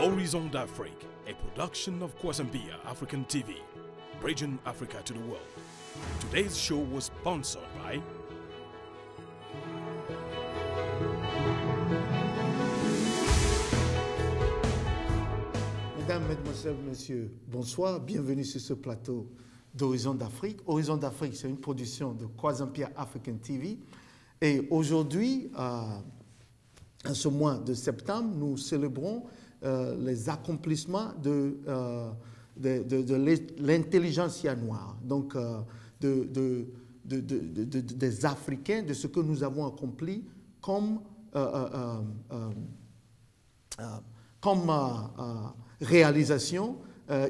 Horizon d'Afrique, a production of Kwasambiya African TV, bridging Africa to the world. Today's show was sponsored by Mesdames, Mesdemoiselles, Messieurs, bonsoir, bienvenue sur ce plateau d'Horizon d'Afrique. Horizon d'Afrique, c'est une production de Kwasambiya African TV. Et aujourd'hui, en ce mois de septembre, nous célébrons les accomplissements de l'intelligentsia noire, donc des Africains, de ce que nous avons accompli comme réalisation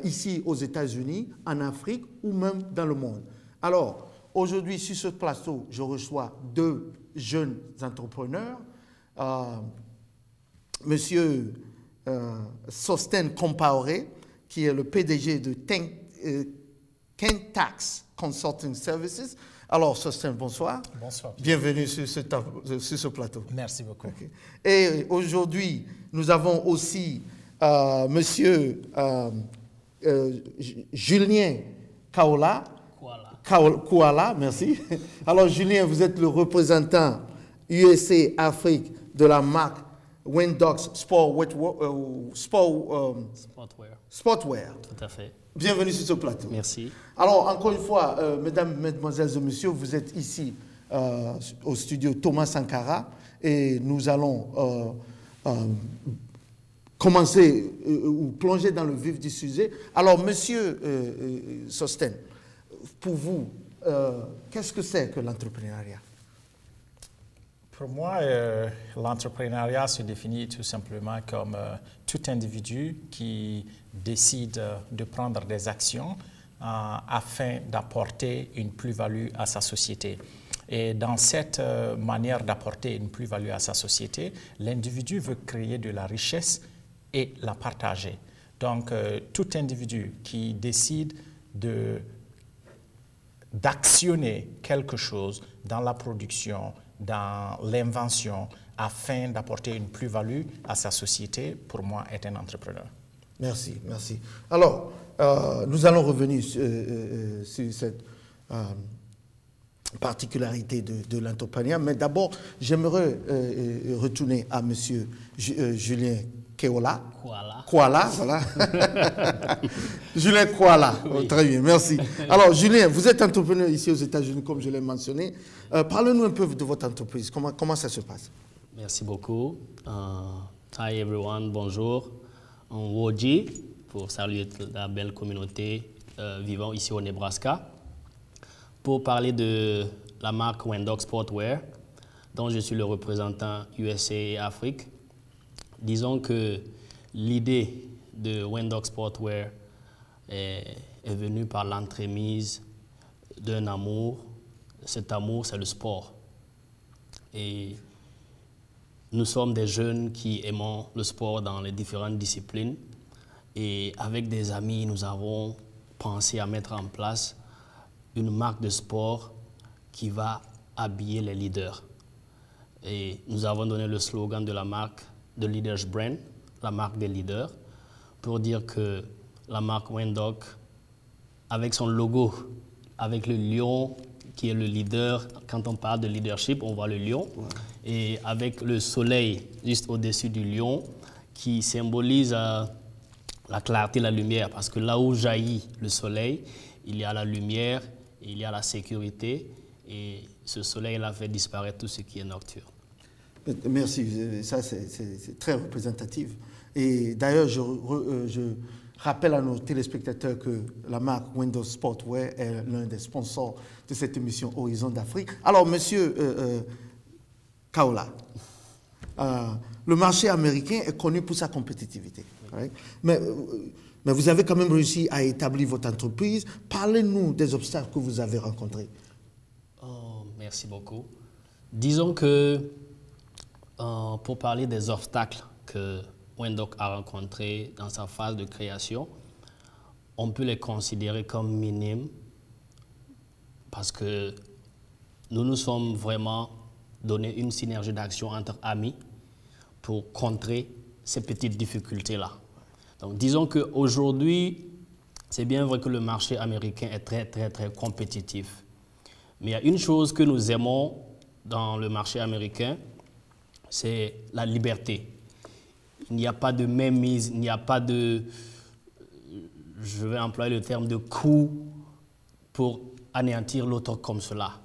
ici aux États-Unis, en Afrique ou même dans le monde. Alors, aujourd'hui, sur ce plateau, je reçois deux jeunes entrepreneurs. Monsieur Sostène Compaoré, qui est le PDG de Kentax Consulting Services. Alors, Sostène, bonsoir. Bonsoir. Bienvenue sur ce plateau. Merci beaucoup. Okay. Et aujourd'hui, nous avons aussi Monsieur Julien Kouala, merci. Alors, Julien, vous êtes le représentant USA Afrique de la marque Wendox Sportwear. Tout à fait. Bienvenue sur ce plateau. Merci. Alors, encore une fois, mesdames, mesdemoiselles et messieurs, vous êtes ici au studio Thomas Sankara et nous allons commencer ou plonger dans le vif du sujet. Alors, monsieur Sostène, pour vous, qu'est-ce que c'est que l'entrepreneuriat? Pour moi, l'entrepreneuriat se définit tout simplement comme tout individu qui décide de prendre des actions afin d'apporter une plus-value à sa société. Et dans cette manière d'apporter une plus-value à sa société, l'individu veut créer de la richesse et la partager. Donc, tout individu qui décide d'actionner quelque chose dans la production, dans l'invention, afin d'apporter une plus-value à sa société, pour moi, est un entrepreneur. Merci, merci. Alors, nous allons revenir sur cette particularité de l'entrepreneuriat, mais d'abord, j'aimerais retourner à monsieur Julien Kouala, voilà. Julien Kouala, oui. Oh, très bien, merci. Alors, Julien, vous êtes entrepreneur ici aux États-Unis, comme je l'ai mentionné. Parlez-nous un peu de votre entreprise. Comment ça se passe? Merci beaucoup. Hi everyone, bonjour. En Woji, pour saluer la belle communauté vivant ici au Nebraska. Pour parler de la marque Wendox Sportwear, dont je suis le représentant USA et Afrique. Disons que l'idée de Wendox Sportwear est venue par l'entremise d'un amour. Cet amour, c'est le sport. Et nous sommes des jeunes qui aimons le sport dans les différentes disciplines. Et avec des amis, nous avons pensé à mettre en place une marque de sport qui va habiller les leaders. Et nous avons donné le slogan de la marque de Leaders Brand, la marque des leaders, pour dire que la marque Wendox, avec son logo, avec le lion qui est le leader, quand on parle de leadership, on voit le lion, ouais. Et avec le soleil juste au-dessus du lion, qui symbolise la clarté, la lumière, parce que là où jaillit le soleil, il y a la lumière, il y a la sécurité, et ce soleil a fait disparaître tout ce qui est nocturne. Merci, ça c'est très représentatif. Et d'ailleurs, je rappelle à nos téléspectateurs que la marque Wendox Sportwear est l'un des sponsors de cette émission Horizon d'Afrique. Alors, monsieur Kouala, le marché américain est connu pour sa compétitivité. Right? Mais vous avez quand même réussi à établir votre entreprise. Parlez-nous des obstacles que vous avez rencontrés. Oh, merci beaucoup. Disons que pour parler des obstacles que Wendox a rencontrés dans sa phase de création, on peut les considérer comme minimes parce que nous nous sommes vraiment donné une synergie d'action entre amis pour contrer ces petites difficultés-là. Donc disons qu'aujourd'hui, c'est bien vrai que le marché américain est très, très, très compétitif. Mais il y a une chose que nous aimons dans le marché américain, c'est la liberté. Il n'y a pas de mainmise, il n'y a pas de, je vais employer le terme de coût pour anéantir l'autre comme cela.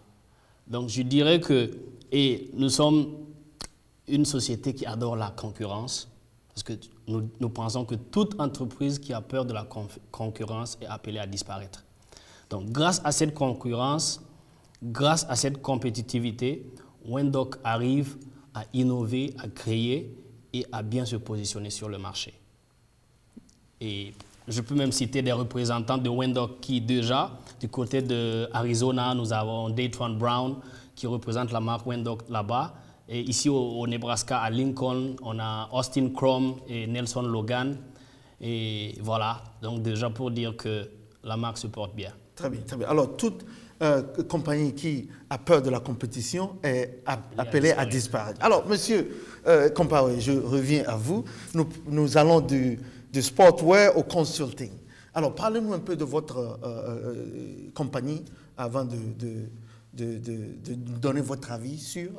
Donc je dirais que, et nous sommes une société qui adore la concurrence, parce que nous pensons que toute entreprise qui a peur de la concurrence est appelée à disparaître. Donc grâce à cette concurrence, grâce à cette compétitivité, Wendoc arrive à innover, à créer et à bien se positionner sur le marché. Et je peux même citer des représentants de Wendoc qui déjà, du côté de Arizona, nous avons Dayton Brown qui représente la marque Wendoc là-bas. Et ici au Nebraska, à Lincoln, on a Austin Crum et Nelson Logan. Et voilà, donc déjà pour dire que la marque se porte bien. Très bien, très bien. Alors, toute compagnie qui a peur de la compétition est appelée à disparaître. Alors, monsieur Compaoré, je reviens à vous. Nous allons du sportwear au consulting. Alors, parlez-nous un peu de votre compagnie avant de donner votre avis sur,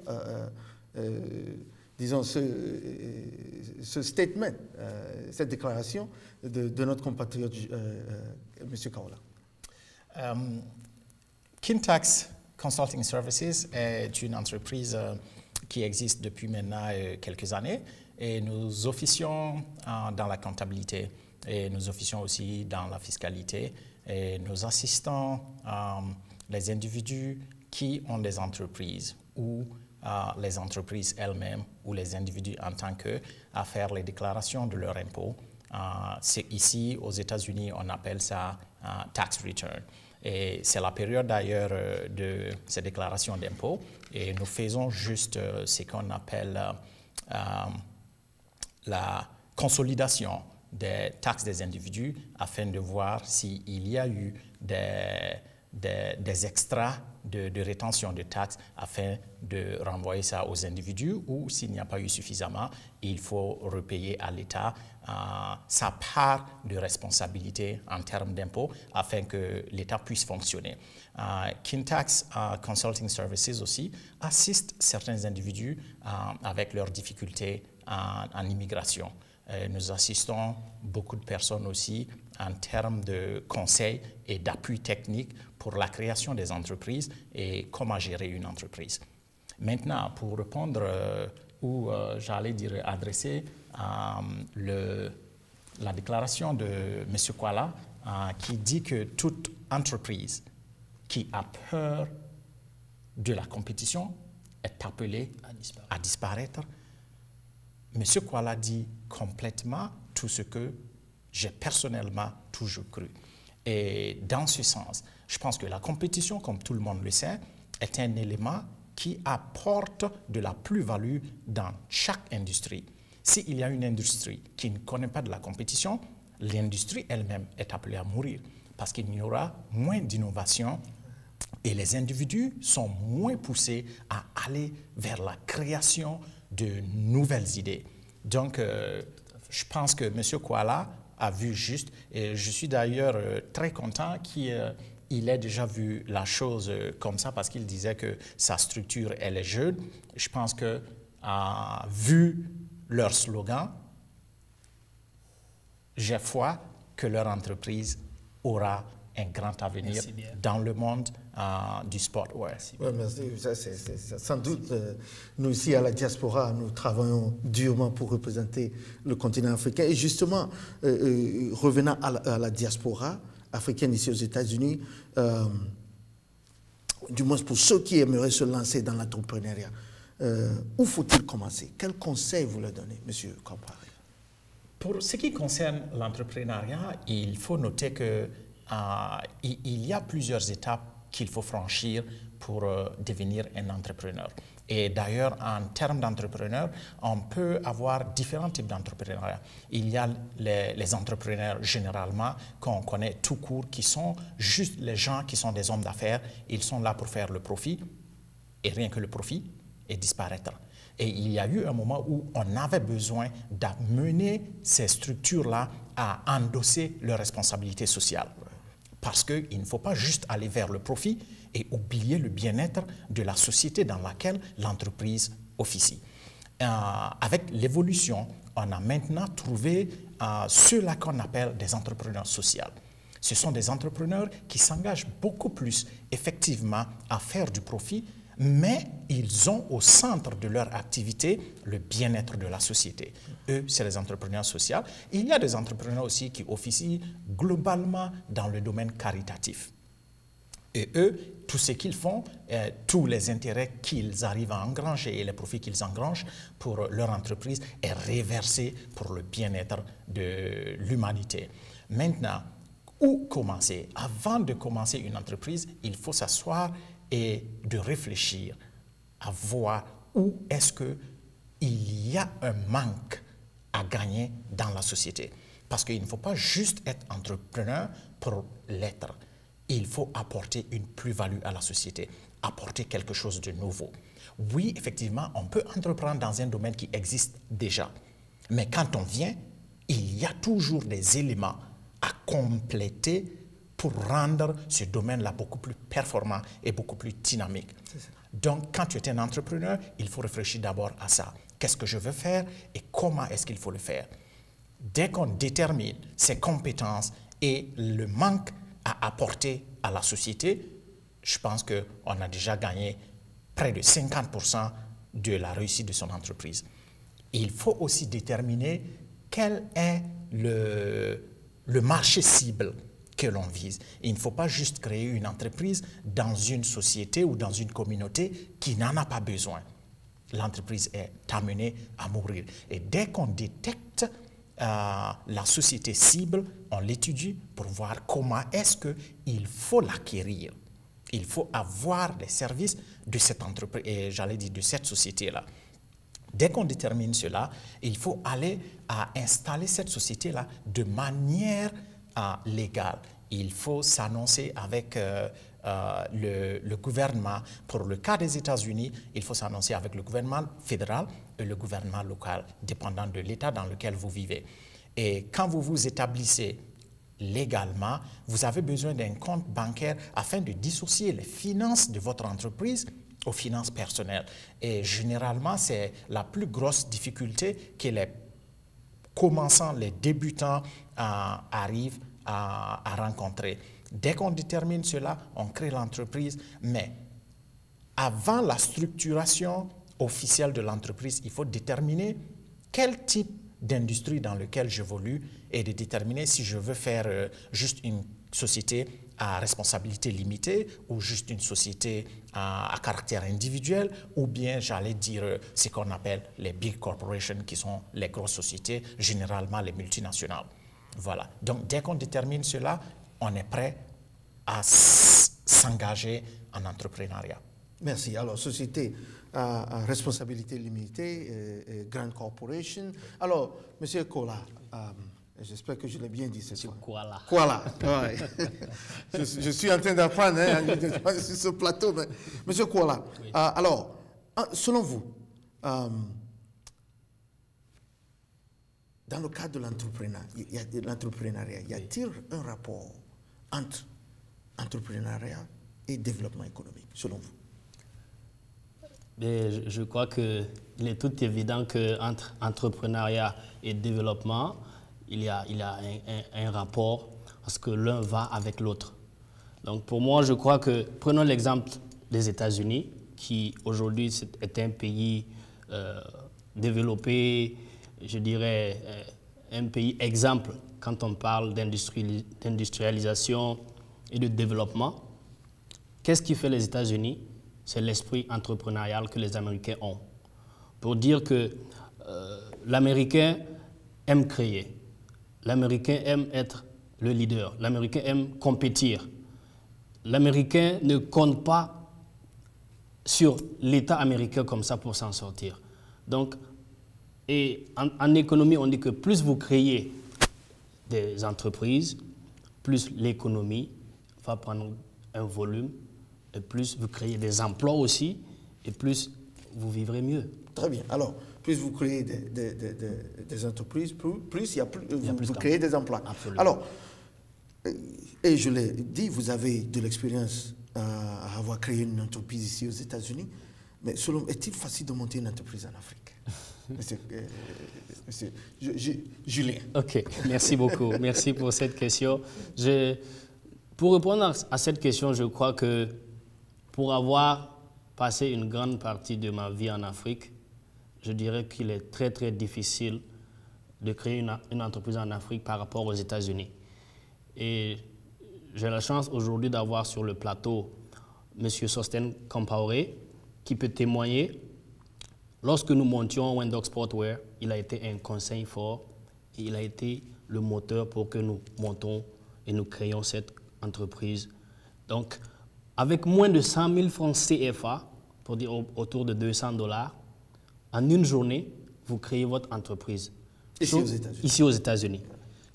disons, ce statement, cette déclaration de notre compatriote, monsieur Kaola. Kintax Consulting Services est une entreprise qui existe depuis maintenant quelques années et nous officions dans la comptabilité et nous officions aussi dans la fiscalité et nous assistons les individus qui ont des entreprises ou les entreprises elles-mêmes ou les individus en tant qu'eux à faire les déclarations de leurs impôts. Ici, aux États-Unis, on appelle ça tax return. Et c'est la période d'ailleurs de ces déclarations d'impôts. Et nous faisons juste ce qu'on appelle la consolidation des taxes des individus afin de voir s'il y a eu des extras de rétention de taxes afin de renvoyer ça aux individus ou s'il n'y a pas eu suffisamment, il faut repayer à l'État sa part de responsabilité en termes d'impôts afin que l'État puisse fonctionner. Kintax Consulting Services aussi assiste certains individus avec leurs difficultés en immigration. Nous assistons beaucoup de personnes aussi en termes de conseils et d'appui technique pour la création des entreprises et comment gérer une entreprise. Maintenant, pour répondre ou j'allais dire adresser la déclaration de M. Kuala qui dit que toute entreprise qui a peur de la compétition est appelée à disparaître. M. Kuala dit complètement tout ce que j'ai personnellement toujours cru. Et dans ce sens, je pense que la compétition, comme tout le monde le sait, est un élément qui apporte de la plus-value dans chaque industrie. S'il y a une industrie qui ne connaît pas de la compétition, l'industrie elle-même est appelée à mourir parce qu'il y aura moins d'innovation et les individus sont moins poussés à aller vers la création de nouvelles idées. Donc, je pense que M. Kuala a vu juste, et je suis d'ailleurs très content qu'il ait déjà vu la chose comme ça parce qu'il disait que sa structure, elle est jeune. Je pense que, vu leur slogan, j'ai foi que leur entreprise aura un grand avenir dans le monde du sportwear. Oui, merci. Sans doute, nous ici à la diaspora, nous travaillons durement pour représenter le continent africain. Et justement, revenant à la diaspora africaine ici aux États-Unis, du moins pour ceux qui aimeraient se lancer dans l'entrepreneuriat, où faut-il commencer? Quel conseil vous leur donnez, M. Compaoré? Pour ce qui concerne l'entrepreneuriat, il faut noter que il y a plusieurs étapes qu'il faut franchir pour devenir un entrepreneur. Et d'ailleurs, en termes d'entrepreneur, on peut avoir différents types d'entrepreneuriat. Il y a les entrepreneurs généralement qu'on connaît tout court, qui sont juste les gens qui sont des hommes d'affaires. Ils sont là pour faire le profit, et rien que le profit, et disparaître. Et il y a eu un moment où on avait besoin d'amener ces structures-là à endosser leurs responsabilités sociales. Parce qu'il ne faut pas juste aller vers le profit et oublier le bien-être de la société dans laquelle l'entreprise officie. Avec l'évolution, on a maintenant trouvé ceux-là qu'on appelle des entrepreneurs sociaux. Ce sont des entrepreneurs qui s'engagent beaucoup plus effectivement à faire du profit, mais ils ont au centre de leur activité le bien-être de la société. Eux, c'est les entrepreneurs sociaux. Il y a des entrepreneurs aussi qui officient globalement dans le domaine caritatif. Et eux, tout ce qu'ils font, tous les intérêts qu'ils arrivent à engranger et les profits qu'ils engrangent pour leur entreprise est réversé pour le bien-être de l'humanité. Maintenant, où commencer? Avant de commencer une entreprise, il faut s'asseoir et de réfléchir à voir où est-ce qu'il y a un manque à gagner dans la société. Parce qu'il ne faut pas juste être entrepreneur pour l'être. Il faut apporter une plus-value à la société, apporter quelque chose de nouveau. Oui, effectivement, on peut entreprendre dans un domaine qui existe déjà. Mais quand on vient, il y a toujours des éléments à compléter pour rendre ce domaine-là beaucoup plus performant et beaucoup plus dynamique. Donc, quand tu es un entrepreneur, il faut réfléchir d'abord à ça. Qu'est-ce que je veux faire et comment est-ce qu'il faut le faire? Dès qu'on détermine ses compétences et le manque à apporter à la société, je pense qu'on a déjà gagné près de 50% de la réussite de son entreprise. Il faut aussi déterminer quel est le marché cible que l'on vise. Il ne faut pas juste créer une entreprise dans une société ou dans une communauté qui n'en a pas besoin. L'entreprise est amenée à mourir. Et dès qu'on détecte la société cible, on l'étudie pour voir comment est-ce qu'il faut l'acquérir. Il faut avoir les services de cette entreprise, et j'allais dire de cette société-là. Dès qu'on détermine cela, il faut aller à installer cette société-là de manière légale. Il faut s'annoncer avec le gouvernement. Pour le cas des États-Unis, il faut s'annoncer avec le gouvernement fédéral et le gouvernement local, dépendant de l'État dans lequel vous vivez. Et quand vous vous établissez légalement, vous avez besoin d'un compte bancaire afin de dissocier les finances de votre entreprise aux finances personnelles. Et généralement, c'est la plus grosse difficulté que les commençants, les débutants arrivent à rencontrer. Dès qu'on détermine cela, on crée l'entreprise, mais avant la structuration officielle de l'entreprise, il faut déterminer quel type d'industrie dans lequel j'évolue et de déterminer si je veux faire juste une société à responsabilité limitée ou juste une société à caractère individuel ou bien j'allais dire ce qu'on appelle les big corporations qui sont les grosses sociétés, généralement les multinationales. Voilà. Donc dès qu'on détermine cela, on est prêt à s'engager en entrepreneuriat. Merci. Alors, société à responsabilité limitée, grande corporation. Alors, Monsieur Kola, j'espère que je l'ai bien dit cette fois. Kola. Ouais. je suis en train d'apprendre sur ce plateau. Mais, Monsieur Kola, oui. Alors, selon vous, dans le cadre de l'entrepreneuriat, y a-t-il un rapport entre entrepreneuriat et développement économique, selon vous? Mais je crois qu'il est tout évident qu'entre entrepreneuriat et développement, il y a un rapport parce que l'un va avec l'autre. Donc pour moi, je crois que, prenons l'exemple des États-Unis, qui aujourd'hui est un pays développé, je dirais un pays exemple quand on parle d'industrialisation et de développement. Qu'est-ce qui fait les États-Unis? C'est l'esprit entrepreneurial que les Américains ont. Pour dire que l'Américain aime créer, l'Américain aime être le leader, l'Américain aime compétir. L'Américain ne compte pas sur l'État américain comme ça pour s'en sortir. Donc, et en économie, on dit que plus vous créez des entreprises, plus l'économie va prendre un volume, et plus vous créez des emplois aussi, et plus vous vivrez mieux. Très bien. Alors, plus vous créez des entreprises, plus il y a plus, vous créez des emplois. Absolument. Alors, et je l'ai dit, vous avez de l'expérience à avoir créé une entreprise ici aux États-Unis. Mais est-il facile de monter une entreprise en Afrique? Monsieur Julien. OK, merci beaucoup. Merci pour cette question. Pour répondre à cette question, je crois que pour avoir passé une grande partie de ma vie en Afrique, je dirais qu'il est très, très difficile de créer une entreprise en Afrique par rapport aux États-Unis. Et j'ai la chance aujourd'hui d'avoir sur le plateau M. Sostène Compaoré, qui peut témoigner. Lorsque nous montions Wendog Sportwear, il a été un conseil fort et il a été le moteur pour que nous montons et nous créions cette entreprise. Donc, avec moins de 100 000 francs CFA, pour dire autour de $200, en une journée, vous créez votre entreprise. Ici aux États-Unis.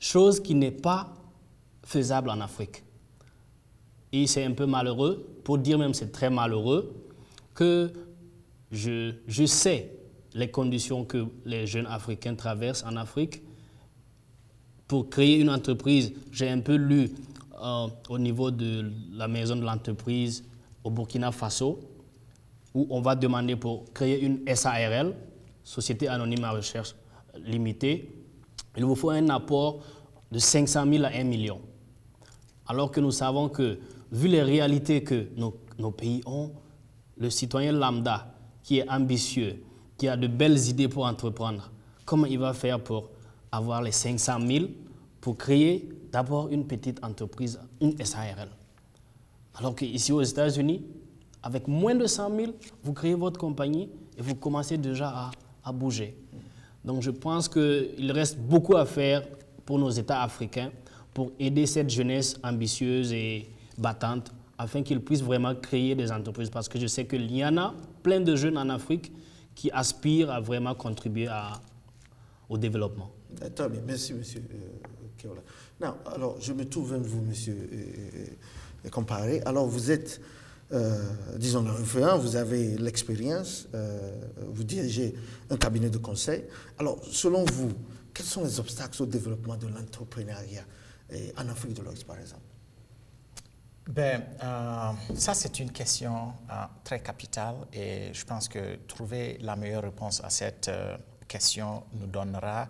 Chose qui n'est pas faisable en Afrique. Et c'est un peu malheureux, pour dire même c'est très malheureux, que je sais les conditions que les jeunes Africains traversent en Afrique. Pour créer une entreprise, j'ai un peu lu au niveau de la maison de l'entreprise au Burkina Faso, où on va demander pour créer une SARL, Société Anonyme à Recherche Limitée, il vous faut un apport de 500 000 à 1 million. Alors que nous savons que, vu les réalités que nos pays ont, le citoyen lambda qui est ambitieux, qui a de belles idées pour entreprendre, comment il va faire pour avoir les 500 000 pour créer d'abord une petite entreprise, une SARL? Alors qu'ici aux États-Unis, avec moins de 100 000, vous créez votre compagnie et vous commencez déjà à bouger. Donc je pense qu'il reste beaucoup à faire pour nos États africains pour aider cette jeunesse ambitieuse et battante afin qu'ils puissent vraiment créer des entreprises. Parce que je sais qu'il y en a plein de jeunes en Afrique qui aspirent à vraiment contribuer au développement. Très bien, merci monsieur Keola. Non, alors je me tourne vers vous, monsieur Compaoré. Alors vous êtes, disons, le référent, vous avez l'expérience, vous dirigez un cabinet de conseil. Alors, selon vous, quels sont les obstacles au développement de l'entrepreneuriat en Afrique de l'Ouest, par exemple? Ça, c'est une question très capitale et je pense que trouver la meilleure réponse à cette question nous donnera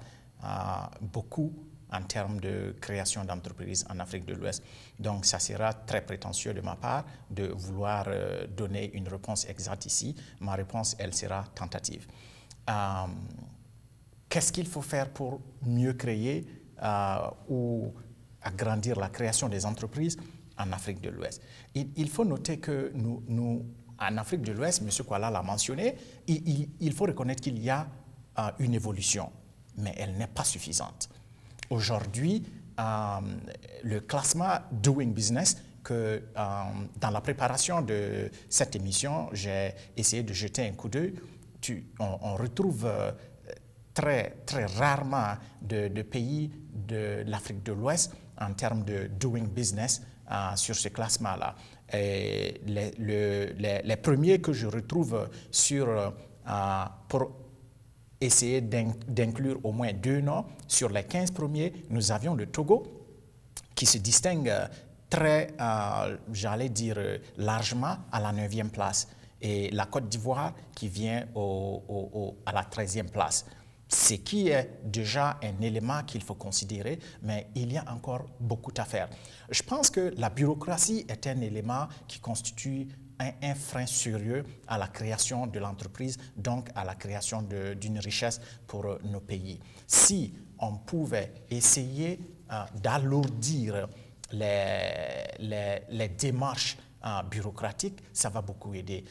beaucoup en termes de création d'entreprises en Afrique de l'Ouest. Donc, ça sera très prétentieux de ma part de vouloir donner une réponse exacte ici. Ma réponse, elle sera tentative. Qu'est-ce qu'il faut faire pour mieux créer ou agrandir la création des entreprises en Afrique de l'Ouest? Il faut noter que nous, en Afrique de l'Ouest, M. Kuala l'a mentionné, il faut reconnaître qu'il y a une évolution, mais elle n'est pas suffisante. Aujourd'hui, le classement Doing Business, que dans la préparation de cette émission, j'ai essayé de jeter un coup d'œil, on retrouve très, très rarement de pays de l'Afrique de l'Ouest en termes de Doing Business sur ce classement-là. Les premiers que je retrouve pour essayer d'inclure au moins 2 noms, sur les 15 premiers, nous avions le Togo qui se distingue très, j'allais dire, largement à la 9e place et la Côte d'Ivoire qui vient à la 13e place. Ce qui est déjà un élément qu'il faut considérer, mais il y a encore beaucoup à faire. Je pense que la bureaucratie est un élément qui constitue un frein sérieux à la création de l'entreprise, donc à la création d'une richesse pour nos pays. Si on pouvait essayer d'alourdir les démarches bureaucratique, ça va beaucoup aider.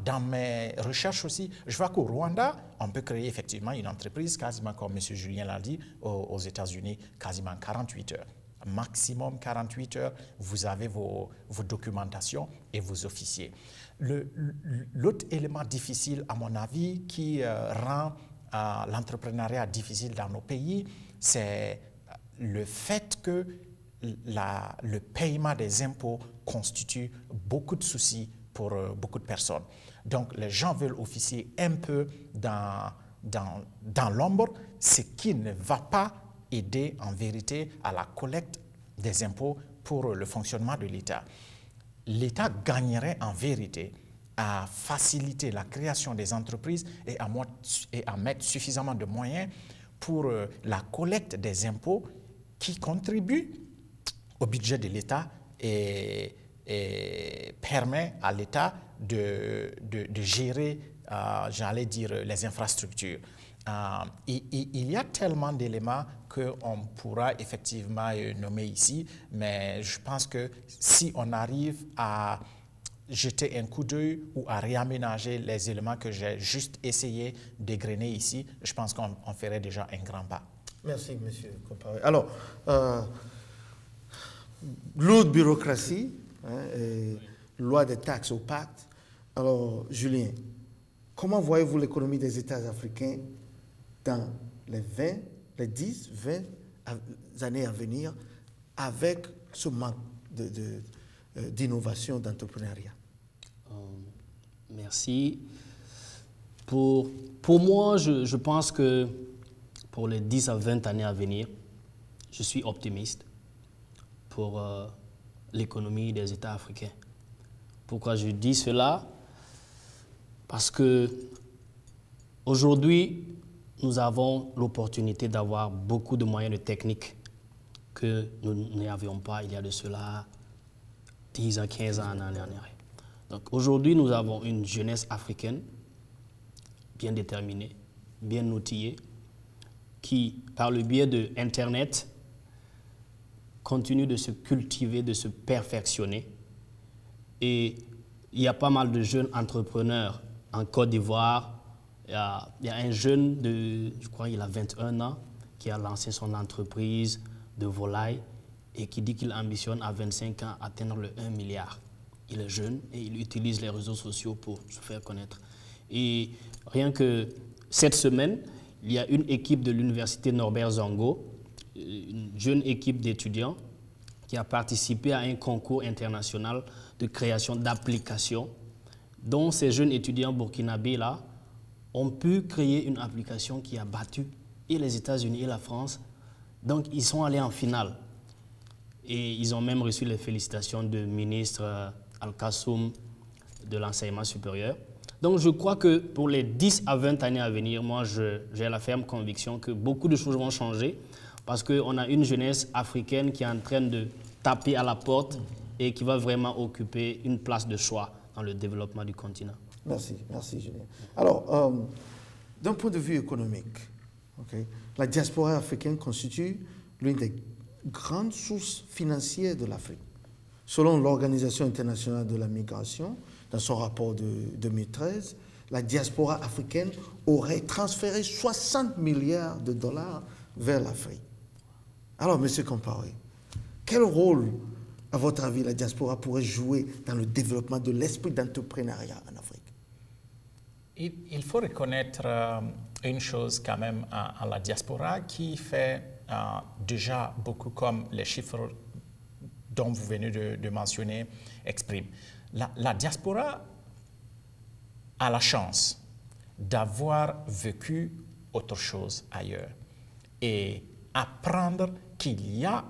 Dans mes recherches aussi, je vois qu'au Rwanda, on peut créer effectivement une entreprise, quasiment comme M. Julien l'a dit, aux États-Unis, quasiment 48 heures. Maximum 48 heures, vous avez vos documentations et vos officiers. L'autre élément difficile, à mon avis, qui rend l'entrepreneuriat difficile dans nos pays, c'est le fait que le paiement des impôts constitue beaucoup de soucis pour beaucoup de personnes. Donc, les gens veulent officier un peu dans l'ombre, ce qui ne va pas aider en vérité à la collecte des impôts pour le fonctionnement de l'État. L'État gagnerait en vérité à faciliter la création des entreprises et à mettre suffisamment de moyens pour la collecte des impôts qui contribuent au budget de l'État et permet à l'État de gérer, j'allais dire, les infrastructures. Il y a tellement d'éléments qu'on pourra effectivement nommer ici, mais je pense que si on arrive à jeter un coup d'œil ou à réaménager les éléments que j'ai juste essayé d'égrener ici, je pense qu'on ferait déjà un grand pas. Merci, M. Compaoré. Alors, lourde bureaucratie, loi des taxes au pacte. Alors, Julien, comment voyez-vous l'économie des États africains dans les 10, 20 années à venir avec ce manque d'innovation, d'entrepreneuriat? Merci. Pour moi, je pense que pour les 10 à 20 années à venir, je suis optimiste pour l'économie des États africains. Pourquoi je dis cela? Parce que aujourd'hui, nous avons l'opportunité d'avoir beaucoup de moyens de technique que nous n'avions pas il y a de cela 10 à 15 ans en arrière. Donc aujourd'hui, nous avons une jeunesse africaine bien déterminée, bien outillée, qui, par le biais de Internet, continue de se cultiver, de se perfectionner. Et il y a pas mal de jeunes entrepreneurs en Côte d'Ivoire. Il y a un jeune je crois qu'il a 21 ans, qui a lancé son entreprise de volaille et qui dit qu'il ambitionne à 25 ans atteindre le 1 milliard. Il est jeune et il utilise les réseaux sociaux pour se faire connaître. Et rien que cette semaine, il y a une équipe de l'université Norbert Zongo, une jeune équipe d'étudiants qui a participé à un concours international de création d'applications, dont ces jeunes étudiants burkinabés là ont pu créer une application qui a battu et les États-Unis et la France. Donc ils sont allés en finale. Et ils ont même reçu les félicitations du ministre Al-Kassoum de l'enseignement supérieur. Donc je crois que pour les 10 à 20 années à venir, moi j'ai la ferme conviction que beaucoup de choses vont changer parce qu'on a une jeunesse africaine qui est en train de taper à la porte et qui va vraiment occuper une place de choix dans le développement du continent. Merci Julien. Alors, d'un point de vue économique, la diaspora africaine constitue l'une des grandes sources financières de l'Afrique. Selon l'Organisation internationale de la migration, dans son rapport de 2013, la diaspora africaine aurait transféré 60 milliards de dollars vers l'Afrique. Alors, M. Compaoré, quel rôle, à votre avis, la diaspora pourrait jouer dans le développement de l'esprit d'entrepreneuriat en Afrique? Il faut reconnaître une chose quand même à la diaspora qui fait déjà beaucoup comme les chiffres dont vous venez de mentionner expriment. La diaspora a la chance d'avoir vécu autre chose ailleurs et apprendre qu'il y a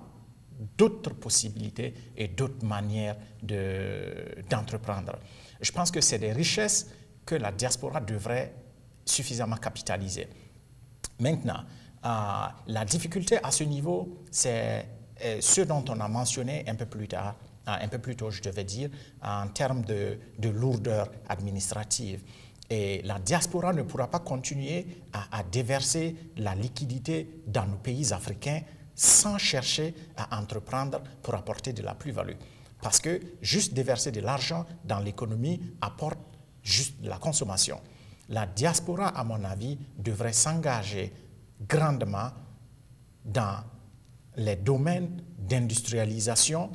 d'autres possibilités et d'autres manières d'entreprendre. Je pense que c'est des richesses que la diaspora devrait suffisamment capitaliser. Maintenant, la difficulté à ce niveau, c'est ce dont on a mentionné un peu plus tôt, je devais dire, en termes de lourdeur administrative. Et la diaspora ne pourra pas continuer à déverser la liquidité dans nos pays africains sans chercher à entreprendre pour apporter de la plus-value. Parce que juste déverser de l'argent dans l'économie apporte juste de la consommation. La diaspora, à mon avis, devrait s'engager grandement dans les domaines d'industrialisation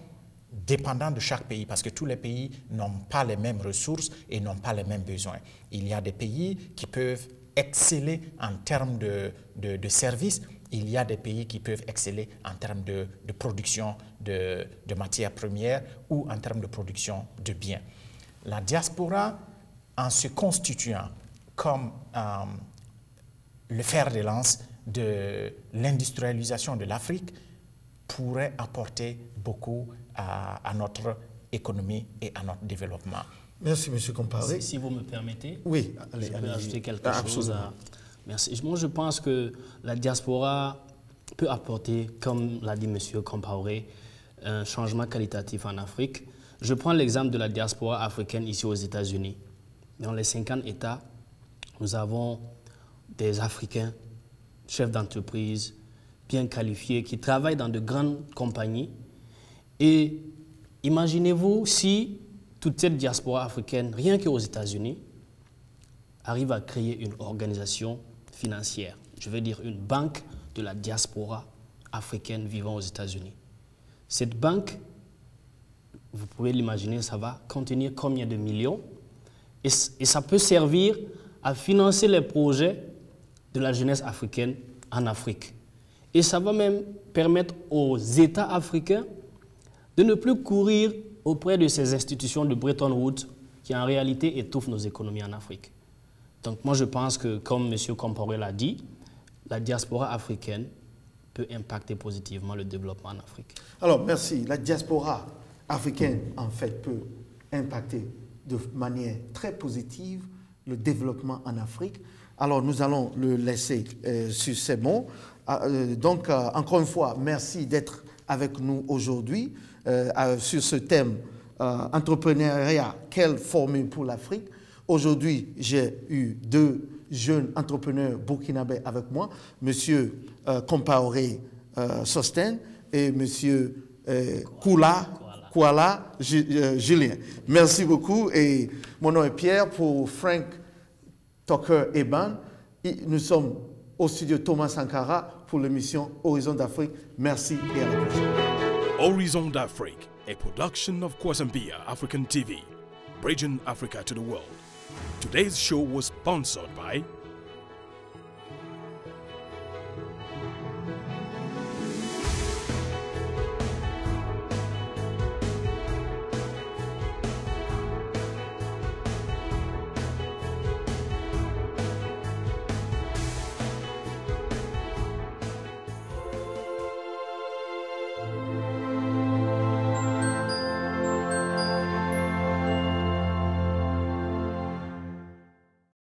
dépendant de chaque pays, parce que tous les pays n'ont pas les mêmes ressources et n'ont pas les mêmes besoins. Il y a des pays qui peuvent exceller en termes de services, il y a des pays qui peuvent exceller en termes de production de matières premières ou en termes de production de biens. La diaspora en se constituant comme le fer de lance de l'industrialisation de l'Afrique, pourrait apporter beaucoup à notre économie et à notre développement. Merci, M. Compaoré. Si vous me permettez, oui, je peux ajouter quelque chose. Merci. Moi, je pense que la diaspora peut apporter, comme l'a dit M. Compaoré, un changement qualitatif en Afrique. Je prends l'exemple de la diaspora africaine ici aux États-Unis. Dans les 50 États, nous avons des Africains, chefs d'entreprise, bien qualifiés, qui travaillent dans de grandes compagnies. Et imaginez-vous si toute cette diaspora africaine, rien qu'aux États-Unis, arrive à créer une organisation financière. Je veux dire une banque de la diaspora africaine vivant aux États-Unis. Cette banque, vous pouvez l'imaginer, ça va contenir combien de millions et ça peut servir à financer les projets de la jeunesse africaine en Afrique. Et ça va même permettre aux États africains de ne plus courir auprès de ces institutions de Bretton Woods qui en réalité étouffent nos économies en Afrique. Donc moi je pense que, comme M. Compaoré l'a dit, la diaspora africaine peut impacter positivement le développement en Afrique. Alors merci. La diaspora africaine en fait peut impacter de manière très positive le développement en Afrique. Alors nous allons le laisser sur ces mots. Donc encore une fois, merci d'être avec nous aujourd'hui sur ce thème entrepreneuriat, quelle formule pour l'Afrique. Aujourd'hui, j'ai eu deux jeunes entrepreneurs burkinabés avec moi, M. Compaoré Sostène et M. Kuala Julien. Merci beaucoup. Et mon nom est Pierre pour Frank Tucker Eban. Nous sommes au studio Thomas Sankara pour l'émission Horizon d'Afrique. Merci et à la prochaine. Horizon d'Afrique, a production of Kwasambia African TV, bridging Africa to the world. Today's show was sponsored by